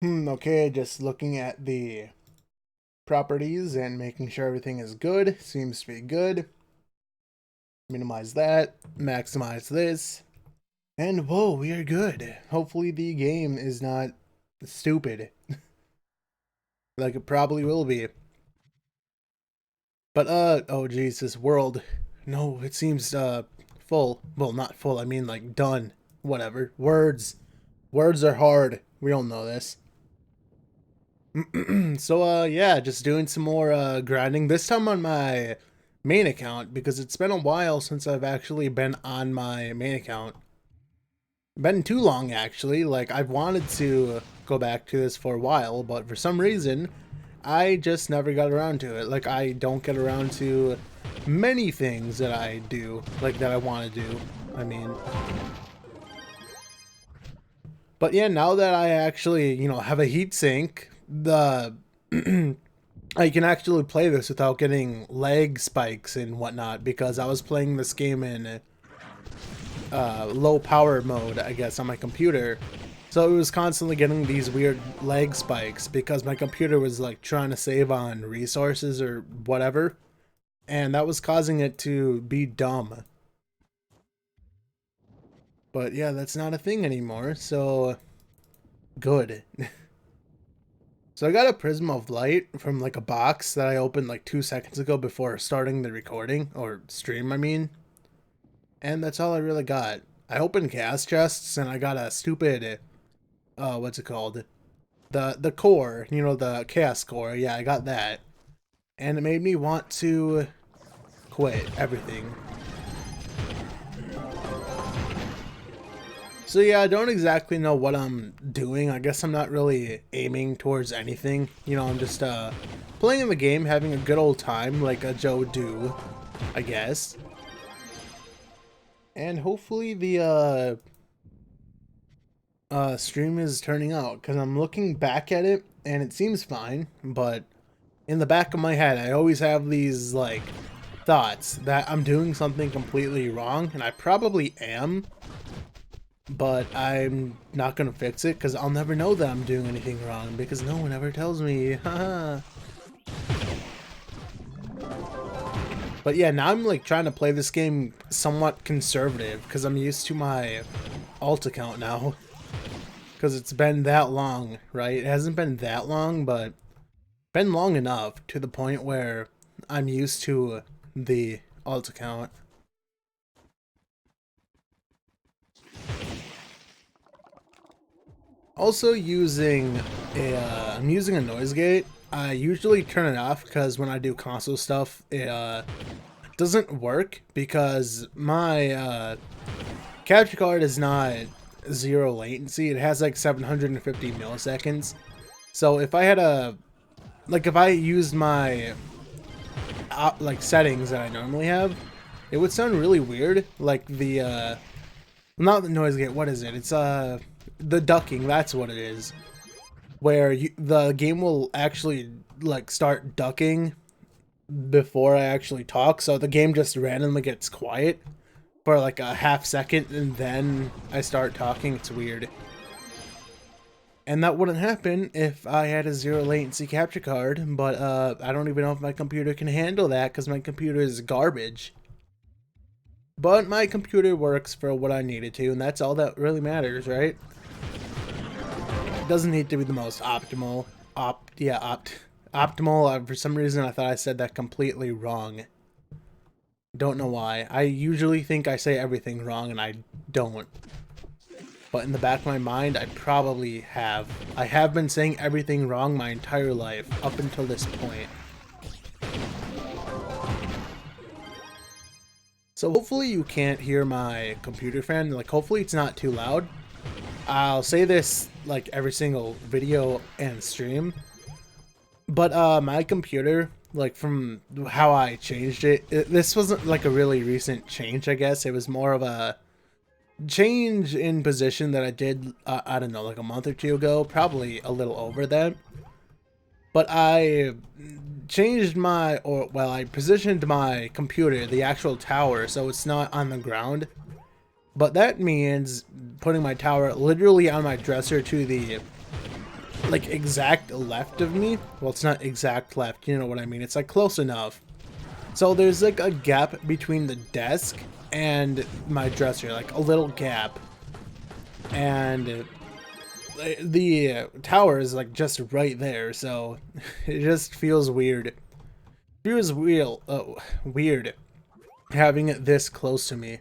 Okay, just looking at the properties and making sure everything is good. Seems to be good. Minimize that, maximize this, and whoa, we are good. Hopefully the game is not stupid, like it probably will be. But oh jeez, this world. No, it seems full. Well, not full, I mean like done. Whatever. Words. Words are hard. We all know this. So yeah, just doing some more grinding, this time on my main account because it's been a while since I've actually been on my main account. Been too long actually. Like, I've wanted to go back to this for a while, but for some reason I just never got around to it. Like, I don't get around to many things that I do, like that I want to do. I mean, but yeah, now that I actually, have a heatsink, the I can actually play this without getting lag spikes and whatnot, because I was playing this game in low power mode, I guess, on my computer. So it was constantly getting these weird lag spikes because my computer was like trying to save on resources or whatever, and that was causing it to be dumb. But yeah, that's not a thing anymore, so good. So I got a prism of light from like a box that I opened like 2 seconds ago before starting the recording, or stream I mean. And that's all I really got. I opened gas chests and I got a stupid what's it called? The core, the chaos core. Yeah, I got that. And it made me want to quit everything. So yeah, I don't exactly know what I'm doing. I guess I'm not really aiming towards anything. I'm just playing the game, having a good old time like a Joe do, I guess. And hopefully the stream is turning out, because I'm looking back at it and it seems fine, but in the back of my head I always have these like thoughts that I'm doing something completely wrong, and I probably am, but I'm not gonna fix it because I'll never know that I'm doing anything wrong because no one ever tells me. But yeah, now I'm like trying to play this game somewhat conservative because I'm used to my alt account now. Because it's been that long, right? It hasn't been that long, but been long enough to the point where I'm used to the alt account. Also I'm using a noise gate. I usually turn it off because when I do console stuff, it doesn't work because my capture card is not zero latency. It has like 750 milliseconds. So if I had if I used my like settings that I normally have, it would sound really weird. Like the not the noise gate. What is it? It's the ducking. That's what it is. Where the game will actually like start ducking before I actually talk. So the game just randomly gets quiet for like a half second and then I start talking. It's weird. And that wouldn't happen if I had a zero latency capture card, but I don't even know if my computer can handle that because my computer is garbage. But my computer works for what I need it to, and that's all that really matters, right? It doesn't need to be the most optimal. Optimal. For some reason, I thought I said that completely wrong. Don't know why. I usually think I say everything wrong, and I don't. But in the back of my mind, I probably have. I have been saying everything wrong my entire life, up until this point. So hopefully you can't hear my computer fan. Like, hopefully it's not too loud. I'll say this, like, every single video and stream. But, my computer, like, from how I changed it, this wasn't, like, a really recent change, I guess. It was more of a change in position that I did, I don't know, like a month or two ago, probably a little over that. But I changed I positioned my computer, the actual tower, so it's not on the ground. But that means putting my tower literally on my dresser to the like exact left of me. Well, it's not exact left, you know what I mean. It's like close enough. So there's like a gap between the desk and my dresser, like a little gap. And the tower is like just right there, so it just feels weird. It feels weird having it this close to me.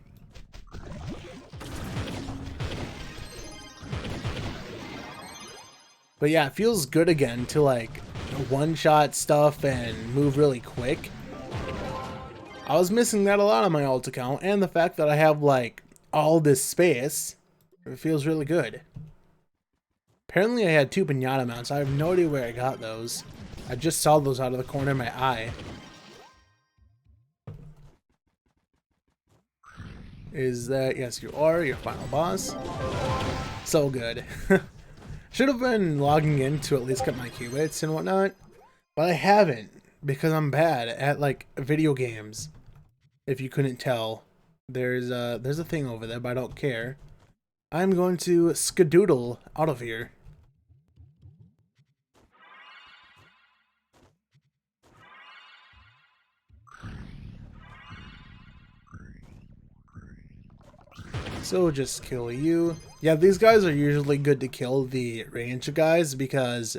But yeah, it feels good again to like one-shot stuff and move really quick. I was missing that a lot on my alt account, and the fact that I have like all this space, it feels really good. Apparently I had 2 pinata mounts. I have no idea where I got those. I just saw those out of the corner of my eye. Is that, yes you are, your final boss. So good. Should have been logging in to at least get my qubits and whatnot, but I haven't because I'm bad at like video games. If you couldn't tell, there's a thing over there, but I don't care. I'm going to skedoodle out of here. So just kill you. Yeah, these guys are usually good to kill, the range guys, because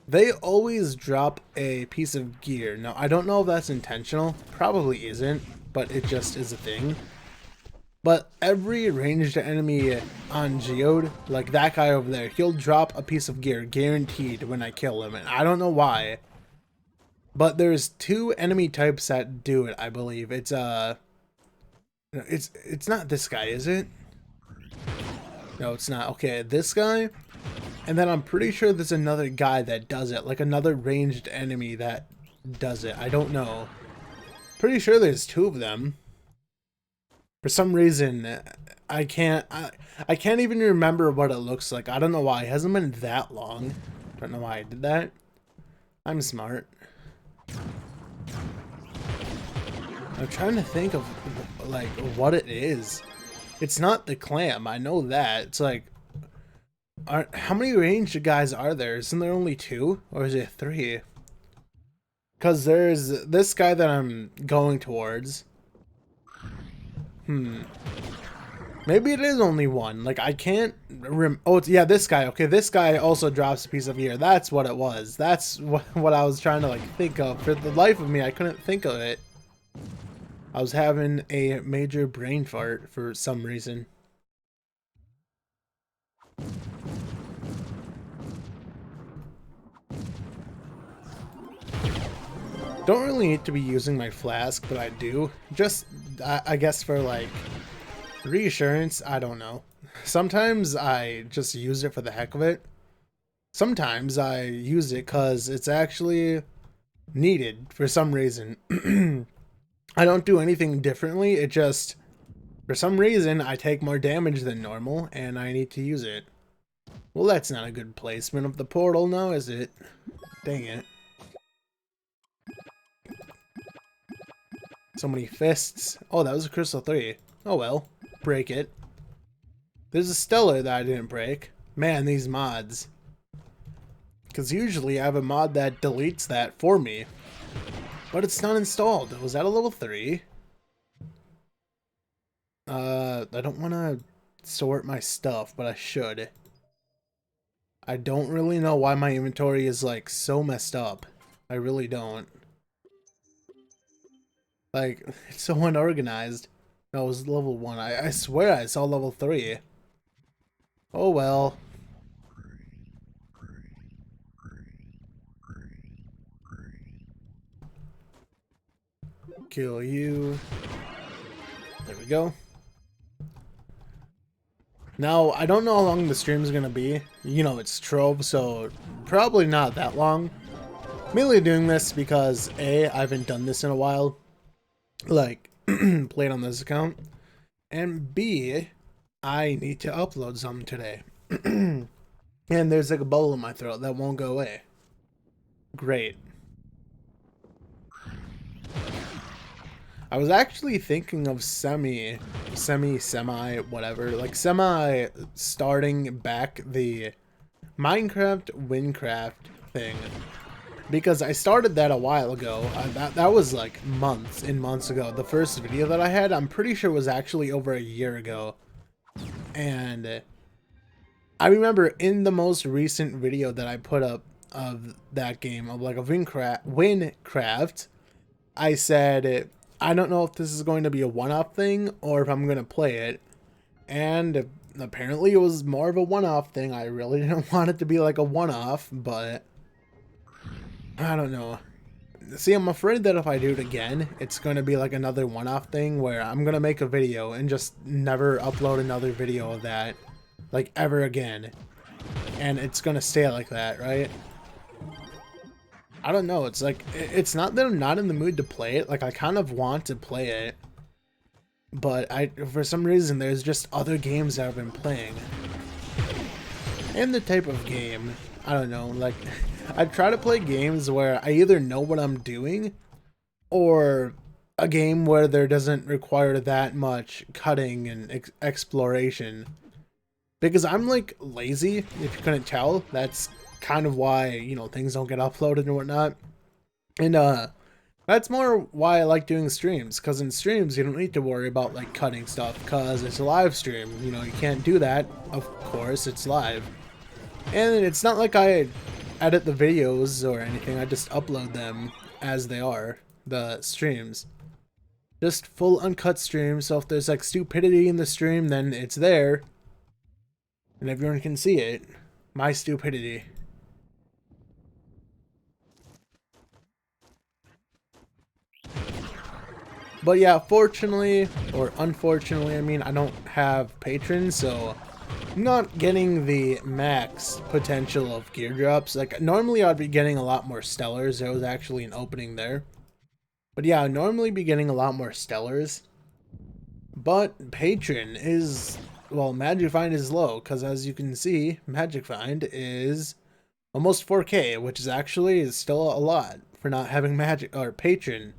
they always drop a piece of gear. Now, I don't know if that's intentional. Probably isn't, but it just is a thing. But every ranged enemy on Geode, like that guy over there, he'll drop a piece of gear, guaranteed, when I kill him. And I don't know why. But there's 2 enemy types that do it, I believe. It's not this guy, is it? No, it's not. Okay, this guy. And then I'm pretty sure there's another guy that does it. Like another ranged enemy that does it. I don't know. Pretty sure there's 2 of them. For some reason, I can't even remember what it looks like. I don't know why. It hasn't been that long. Don't know why I did that. I'm smart. I'm trying to think of like what it is. It's not the clam, I know that. It's like, how many ranged guys are there? Isn't there only 2? Or is it 3? Because there's this guy that I'm going towards. Maybe it is only 1. Like, I can't oh, yeah, this guy. Okay, this guy also drops a piece of gear. That's what it was. That's what I was trying to, like, think of. For the life of me, I couldn't think of it. I was having a major brain fart for some reason. Don't really need to be using my flask, but I do. Just, I guess for like reassurance, I don't know. Sometimes I just use it for the heck of it. Sometimes I use it because it's actually needed for some reason. I don't do anything differently, it just, for some reason, I take more damage than normal, and I need to use it. Well, that's not a good placement of the portal now, is it? Dang it. So many fists. Oh, that was a crystal 3. Oh well, break it. There's a stellar that I didn't break. Man, these mods. Because usually I have a mod that deletes that for me. But it's not installed. Was that a level 3? I don't want to sort my stuff, but I should. I don't really know why my inventory is like so messed up. I really don't. Like, it's so unorganized. No, it was level 1. I swear I saw level 3. Oh well. Kill you. There we go. Now, I don't know how long the stream is going to be. You know, it's Trove, so probably not that long. Mainly doing this because A, I haven't done this in a while. Like, played on this account. And B, I need to upload something today. And there's like a bubble in my throat that won't go away. Great. I was actually thinking of semi, whatever, like semi starting back the Minecraft Winecraft thing, because I started that a while ago. That was like months and months ago. The first video that I had, I'm pretty sure was actually over a year ago. And I remember in the most recent video that I put up of that game, of like a Winecraft, I said, I don't know if this is going to be a one-off thing or if I'm going to play it. And apparently it was more of a one-off thing. I really didn't want it to be like a one-off, but I don't know. See, I'm afraid that if I do it again, it's going to be like another one-off thing where I'm going to make a video and just never upload another video of that, like, ever again. And it's going to stay like that, right? I don't know. It's like, it's not that I'm not in the mood to play it. Like, I kind of want to play it. But for some reason, there's just other games that I've been playing. And the type of game, I don't know, like, I try to play games where I either know what I'm doing, or a game where there doesn't require that much cutting and exploration. Because I'm, like, lazy, if you couldn't tell. That's kind of why, you know, things don't get uploaded and whatnot. And, that's more why I like doing streams, because in streams you don't need to worry about like cutting stuff, because it's a live stream. You know, you can't do that, of course, it's live. And it's not like I edit the videos or anything, I just upload them as they are, the streams. Just full uncut streams, so if there's like stupidity in the stream, then it's there. And everyone can see it. My stupidity. But yeah, fortunately, or unfortunately, I mean, I don't have patrons, so I'm not getting the max potential of gear drops. Like, normally I'd be getting a lot more stellars. There was actually an opening there. But yeah, I'd normally be getting a lot more stellars. But patron is, well, Magic Find is low, because as you can see, Magic Find is almost 4K, which is actually still a lot for not having magic or patron.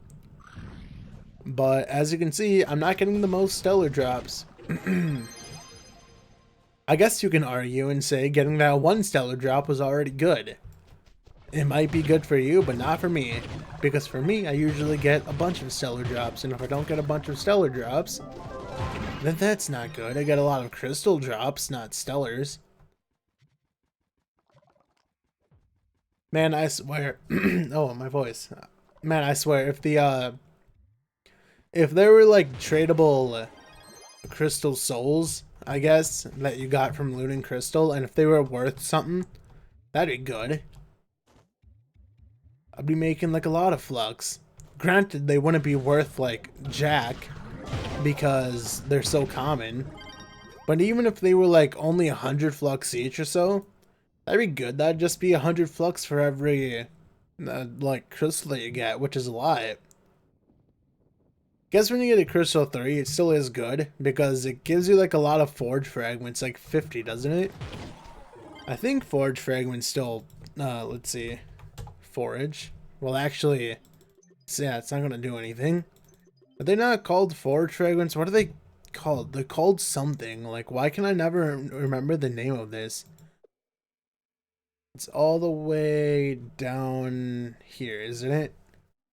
But as you can see, I'm not getting the most stellar drops. I guess you can argue and say getting that one stellar drop was already good. It might be good for you, but not for me. Because for me, I usually get a bunch of stellar drops, and if I don't get a bunch of stellar drops, then that's not good. I get a lot of crystal drops, not stellars. Man, I swear. Oh, my voice. Man, I swear, if there were like tradable crystal souls, I guess, that you got from looting crystal, and if they were worth something, that'd be good. I'd be making like a lot of flux. Granted, they wouldn't be worth like jack because they're so common. But even if they were like only 100 flux each or so, that'd be good. That'd just be 100 flux for every like crystal that you get, which is a lot. Guess when you get a crystal 3, it still is good, because it gives you like a lot of forge fragments, like 50, doesn't it? I think forge fragments still, let's see, forage. Well, actually, yeah, it's not going to do anything. Are they not called forge fragments? What are they called? They're called something. Like, why can I never remember the name of this? It's all the way down here, isn't it?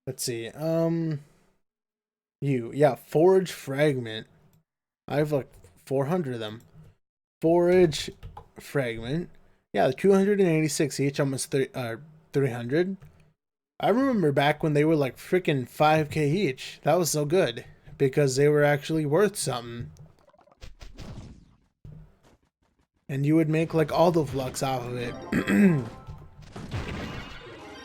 Let's see, yeah, forge fragment. I have like 400 of them. Forage fragment. Yeah, 286 each, almost 300. I remember back when they were like freaking 5k each. That was so good, because they were actually worth something. And you would make like all the flux off of it.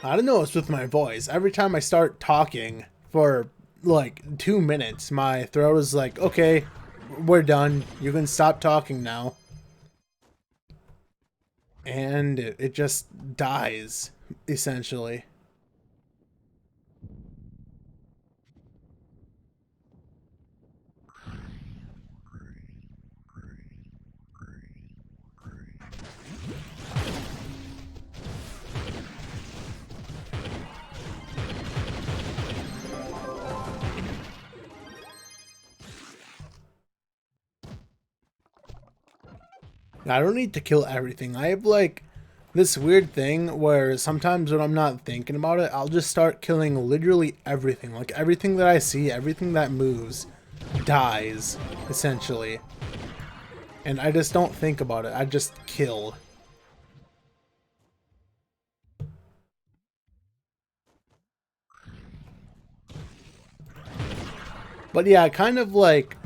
I don't know what's with my voice. Every time I start talking for like 2 minutes, my throat is like, okay, we're done, you can stop talking now. And it just dies, essentially. I don't need to kill everything. I have like this weird thing where sometimes when I'm not thinking about it, I'll just start killing literally everything. Like everything that I see, everything that moves dies, essentially. And I just don't think about it. I just kill. But yeah, kind of like,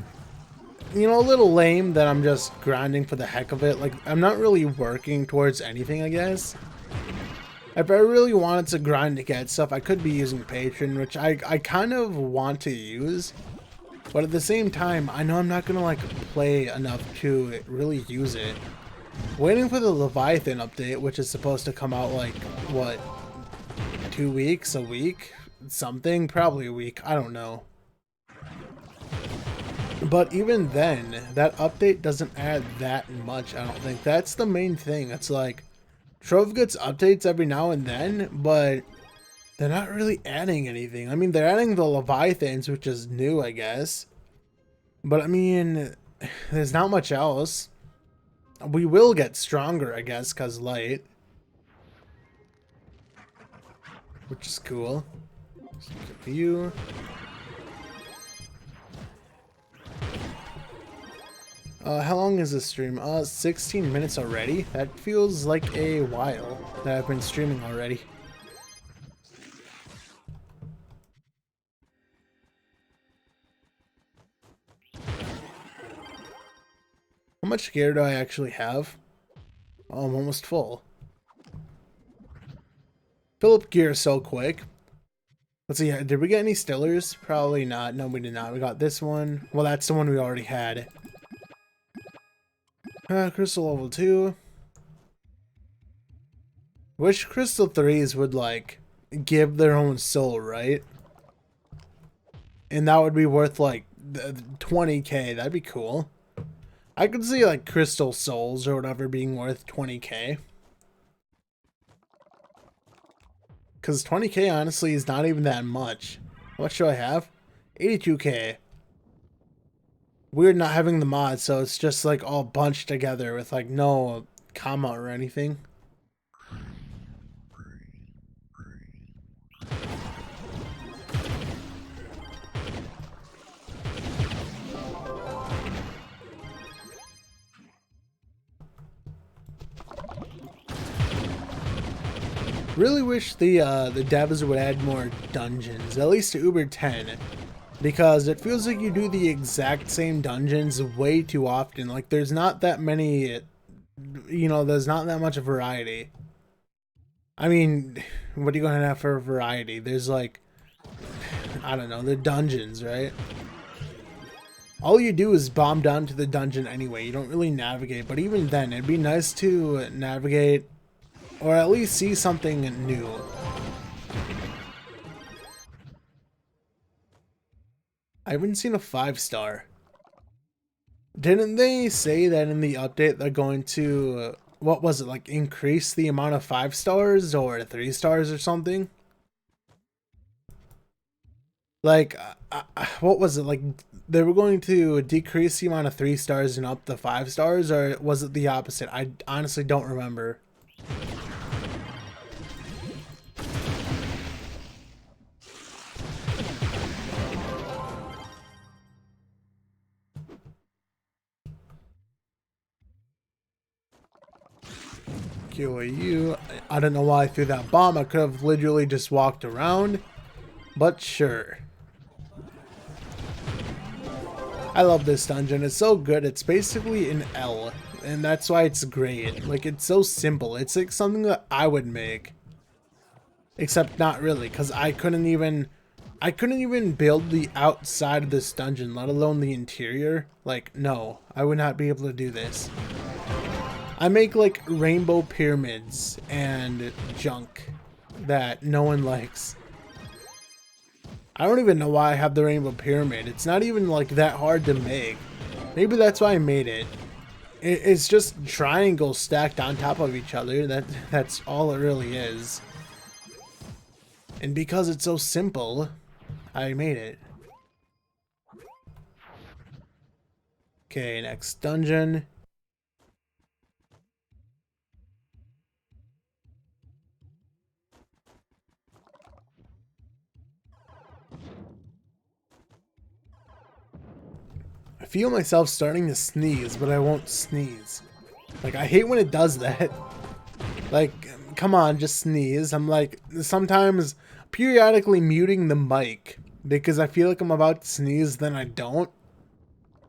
you know, a little lame that I'm just grinding for the heck of it. Like, I'm not really working towards anything, I guess. If I really wanted to grind to get stuff, I could be using Patreon, which I kind of want to use. But at the same time, I know I'm not going to, like, play enough to really use it. Waiting for the Leviathan update, which is supposed to come out, like, what, 2 weeks, a week? Something? Probably a week. I don't know. But even then, that update doesn't add that much, I don't think. That's the main thing. It's like, Trove gets updates every now and then, but they're not really adding anything. I mean, they're adding the Leviathans, which is new, I guess. But I mean, there's not much else. We will get stronger, I guess, because light. Which is cool. You. How long is this stream? 16 minutes already? That feels like a while that I've been streaming already. How much gear do I actually have? Oh, I'm almost full. Fill up gear so quick. Let's see, did we get any stillers? Probably not. No, we did not. We got this one. Well, that's the one we already had. Crystal level 2. Wish Crystal 3s would, like, give their own soul, right? And that would be worth, like, 20k. That'd be cool. I could see, like, Crystal Souls or whatever being worth 20k. Because 20k, honestly, is not even that much. What should I have? 82k. Weird not having the mod, so it's just, like, all bunched together with, like, no comma or anything. Really wish the devs would add more dungeons, at least to Uber 10, because it feels like you do the exact same dungeons way too often. Like, there's not that many, you know, there's not that much variety. I mean, what are you going to have for variety? There's like, I don't know, the dungeons, right? All you do is bomb down to the dungeon anyway. You don't really navigate, but even then, it'd be nice to navigate or at least see something new. I haven't seen a 5-star. Didn't they say that in the update they're going to, what was it, like increase the amount of 5-stars or 3-stars or something? Like, what was it, like they were going to decrease the amount of 3-stars and up the 5-stars, or was it the opposite? I honestly don't remember. QAU. I don't know why I threw that bomb. I could have literally just walked around, but sure. I love this dungeon. It's so good. It's basically an L, and that's why it's great. Like, it's so simple. It's like something that I would make, except not really, because I couldn't even build the outside of this dungeon, let alone the interior. Like, no, I would not be able to do this. I make like rainbow pyramids and junk that no one likes. I don't even know why I have the rainbow pyramid. It's not even like that hard to make. Maybe that's why I made it. It's just triangles stacked on top of each other. That's all it really is. And because it's so simple, I made it. Okay, next dungeon. I feel myself starting to sneeze, but I won't sneeze. Like, I hate when it does that. Like, come on, just sneeze. I'm like, sometimes periodically muting the mic because I feel like I'm about to sneeze, then I don't.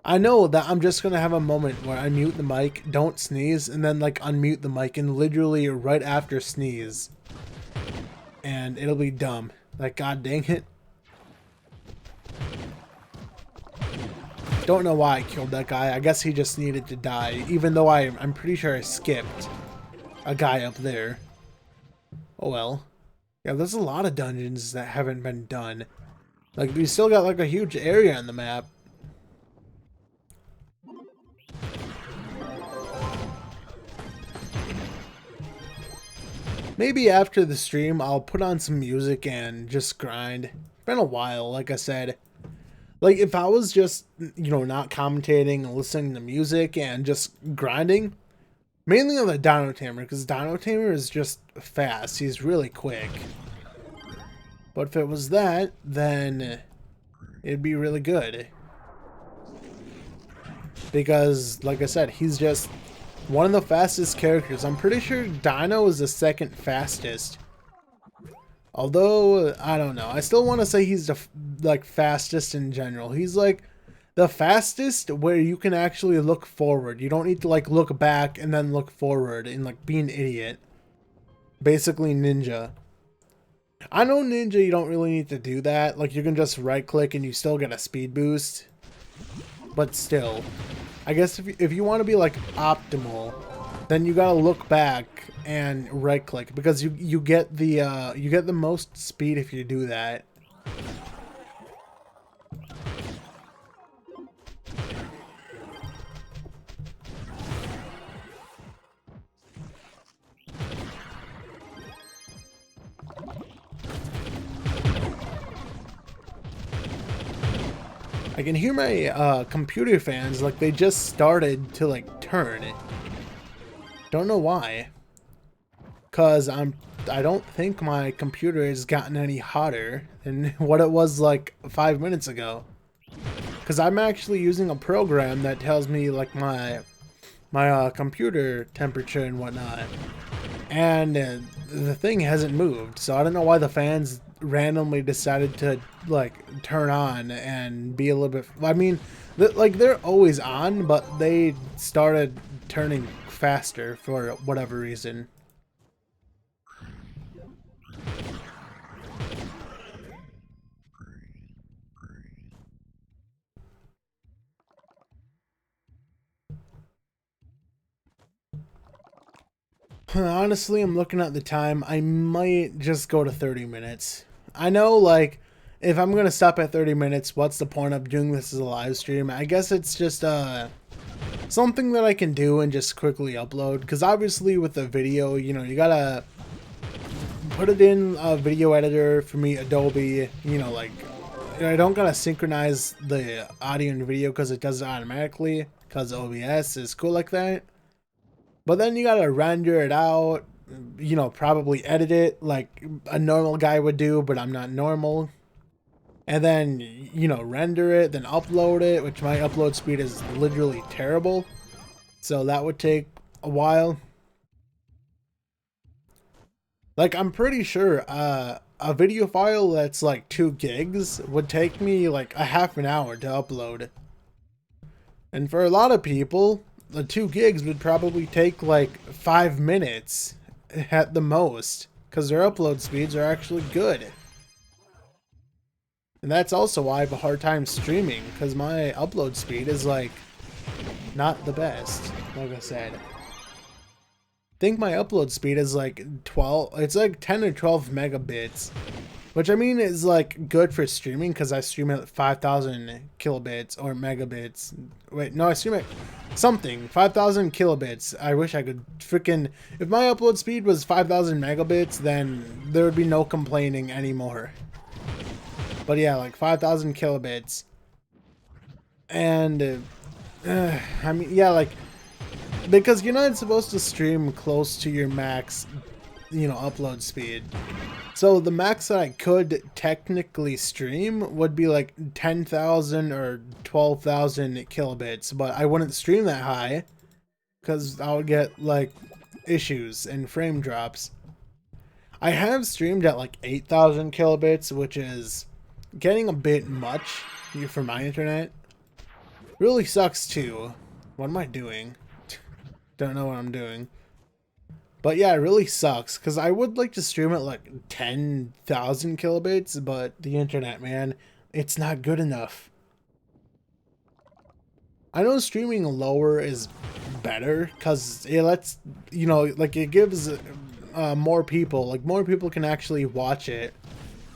I know that I'm just gonna have a moment where I mute the mic, don't sneeze, and then like unmute the mic and literally right after sneeze. And it'll be dumb. Like, god dang it. Don't know why I killed that guy. I guess he just needed to die, even though I'm pretty sure I skipped a guy up there. Oh well. Yeah, there's a lot of dungeons that haven't been done. Like, we still got like a huge area on the map. Maybe after the stream, I'll put on some music and just grind. It's been a while, like I said. Like, if I was just, you know, not commentating and listening to music and just grinding, mainly on the Dino Tamer, because Dino Tamer is just fast. He's really quick. But if it was that, then it'd be really good. Because, like I said, he's just one of the fastest characters. I'm pretty sure Dino is the second fastest. Although, I don't know. I still want to say he's the like fastest in general. He's like the fastest where you can actually look forward. You don't need to like look back and then look forward and like be an idiot. Basically Ninja. I know Ninja you don't really need to do that. Like you can just right click and you still get a speed boost. But still. I guess if you want to be like optimal, then you gotta look back and right click because you get the most speed if you do that. I can hear my computer fans like they just started to like turn. Don't know why. Cause I don't think my computer has gotten any hotter than what it was like 5 minutes ago. Cause I'm actually using a program that tells me like my computer temperature and whatnot, and the thing hasn't moved. So I don't know why the fans randomly decided to like turn on and be a little bit. I mean, like they're always on, but they started turning faster for whatever reason. Honestly, I'm looking at the time. I might just go to 30 minutes. I know, like, if I'm gonna stop at 30 minutes, what's the point of doing this as a live stream? I guess it's just something that I can do and just quickly upload. Because obviously with the video, you know, you gotta put it in a video editor. For me, Adobe, you know, like, I don't gotta synchronize the audio and video because it does it automatically. Because OBS is cool like that. But then you gotta render it out, you know, probably edit it like a normal guy would do, but I'm not normal. And then, you know, render it, then upload it, which my upload speed is literally terrible. So that would take a while. Like, I'm pretty sure a video file that's like 2 gigs would take me like a half an hour to upload. And for a lot of people, the 2 gigs would probably take like 5 minutes at the most, because their upload speeds are actually good. And that's also why I have a hard time streaming, because my upload speed is like not the best, like I said. I think my upload speed is like 12, it's like 10 or 12 megabits. Which I mean is like good for streaming because I stream at 5,000 kilobits or megabits. Wait, no, I stream at something 5,000 kilobits. I wish I could freaking. If my upload speed was 5,000 megabits, then there would be no complaining anymore. But yeah, like 5,000 kilobits. And I mean, yeah, like because you're not supposed to stream close to your max, you know, upload speed. So the max that I could technically stream would be like 10,000 or 12,000 kilobits, but I wouldn't stream that high because I would get like issues and frame drops. I have streamed at like 8,000 kilobits, which is getting a bit much for my internet. Really sucks too. What am I doing? Don't know what I'm doing. But yeah, it really sucks because I would like to stream at like 10,000 kilobits, but the internet, man, it's not good enough. I know streaming lower is better because it lets, you know, like it gives more people, like more people can actually watch it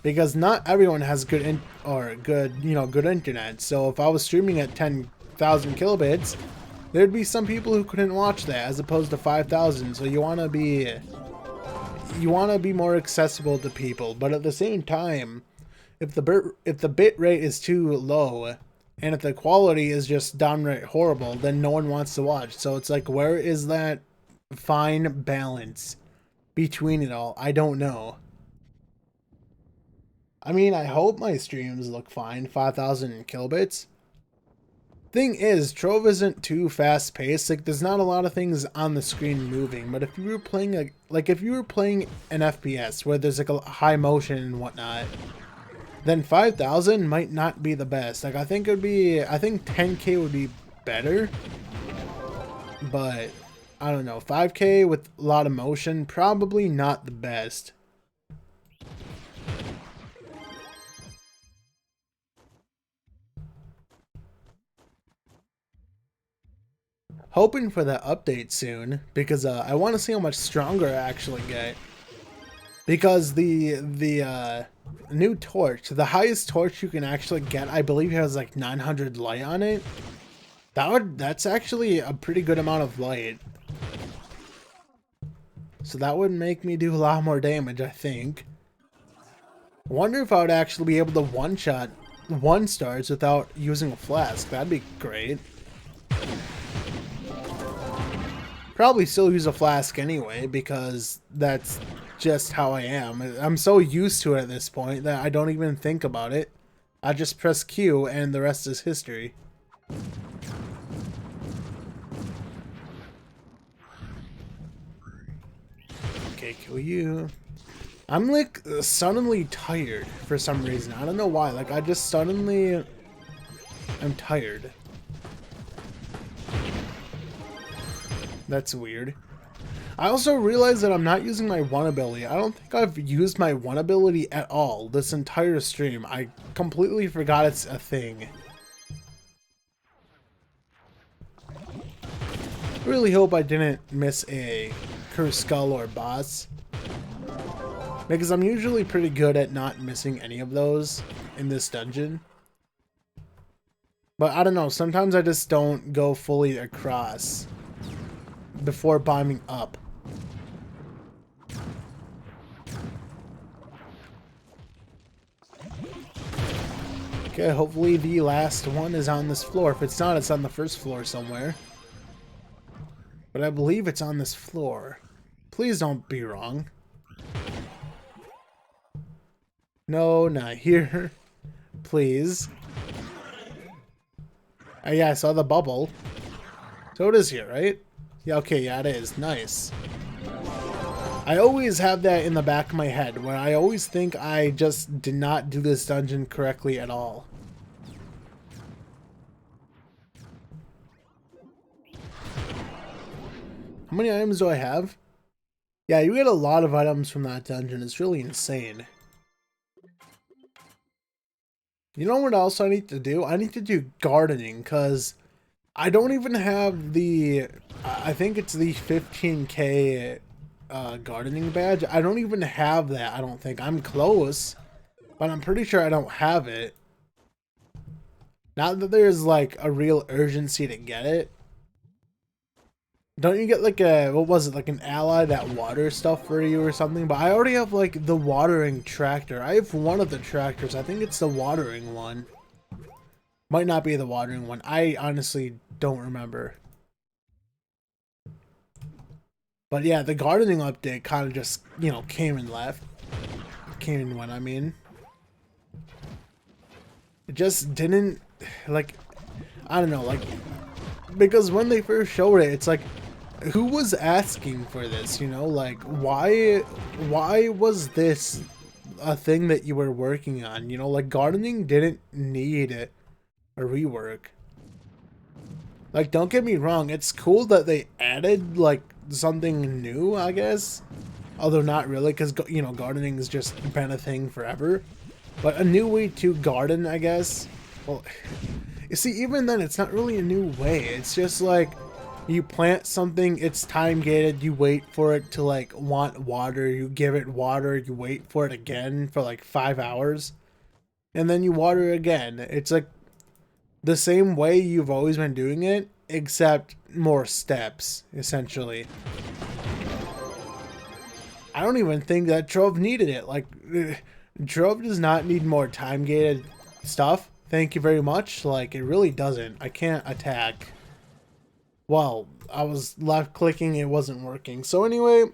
because not everyone has good good internet. So if I was streaming at 10,000 kilobits, there'd be some people who couldn't watch that as opposed to 5,000. So you want to be more accessible to people, but at the same time, if the bit rate is too low and if the quality is just downright horrible, then no one wants to watch. So it's like, where is that fine balance between it all? I don't know. I mean, I hope my streams look fine, 5,000 kilobits. Thing is, Trove isn't too fast paced. Like, there's not a lot of things on the screen moving. But if you were playing if you were playing an FPS where there's like a high motion and whatnot, then 5,000 might not be the best. Like, I think 10K would be better. But I don't know, 5K with a lot of motion, probably not the best. Hoping for that update soon because I want to see how much stronger I actually get. Because the new torch, the highest torch you can actually get, I believe has like 900 light on it. That's actually a pretty good amount of light. So that would make me do a lot more damage, I think. I wonder if I would actually be able to one-shot 1-stars without using a flask. That'd be great. Probably still use a flask anyway because that's just how I am. I'm so used to it at this point that I don't even think about it. I just press Q and the rest is history. Okay, kill you. I'm like suddenly tired for some reason. I don't know why. Like I just suddenly I'm tired. That's weird. I also realized that I'm not using my one ability. I don't think I've used my one ability at all this entire stream. I completely forgot it's a thing. Really hope I didn't miss a cursed skull or boss. Because I'm usually pretty good at not missing any of those in this dungeon. But I don't know, sometimes I just don't go fully across before bombing up. Okay, hopefully the last one is on this floor. If it's not, it's on the first floor somewhere. But I believe it's on this floor. Please don't be wrong. No, not here. Please. Oh yeah, I saw the bubble. So it is here, right? Yeah, okay, yeah, it is. Nice. I always have that in the back of my head, where I always think I just did not do this dungeon correctly at all. How many items do I have? Yeah, you get a lot of items from that dungeon. It's really insane. You know what else I need to do? I need to do gardening, because I don't even have the... I think it's the 15K gardening badge. I don't even have that, I don't think. I'm close, but I'm pretty sure I don't have it. Not that there's like a real urgency to get it. Don't you get like a, what was it, like an ally that waters stuff for you or something? But I already have like the watering tractor. I have one of the tractors. I think it's the watering one. Might not be the watering one. I honestly don't remember. But yeah, the gardening update kind of just, you know, came and left. canyon one, I mean. It just didn't, like, I don't know, like, because when they first showed it, it's like, who was asking for this, you know? Like, why was this a thing that you were working on? You know, like, gardening didn't need a rework. Like, don't get me wrong, it's cool that they added, like, something new, I guess. Although not really, because, you know, gardening has just been a thing forever. But a new way to garden, I guess. Well, you see, even then, it's not really a new way. It's just like, you plant something, it's time gated, you wait for it to, like, want water, you give it water, you wait for it again for, like, 5 hours. And then you water again. It's like the same way you've always been doing it, except more steps, essentially. I don't even think that Trove needed it. Like, Trove does not need more time-gated stuff. Thank you very much. Like, it really doesn't. I can't attack. Well, I was left-clicking, it wasn't working. So anyway,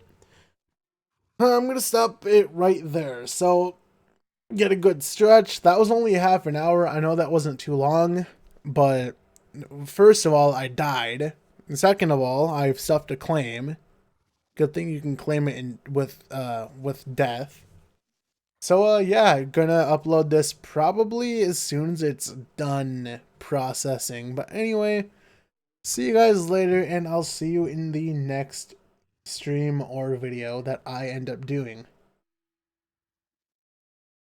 I'm going to stop it right there. So, get a good stretch. That was only half an hour. I know that wasn't too long, but first of all, I died. And second of all, I have stuff to claim. Good thing you can claim it with death. So yeah, gonna upload this probably as soon as it's done processing. But anyway, see you guys later, and I'll see you in the next stream or video that I end up doing.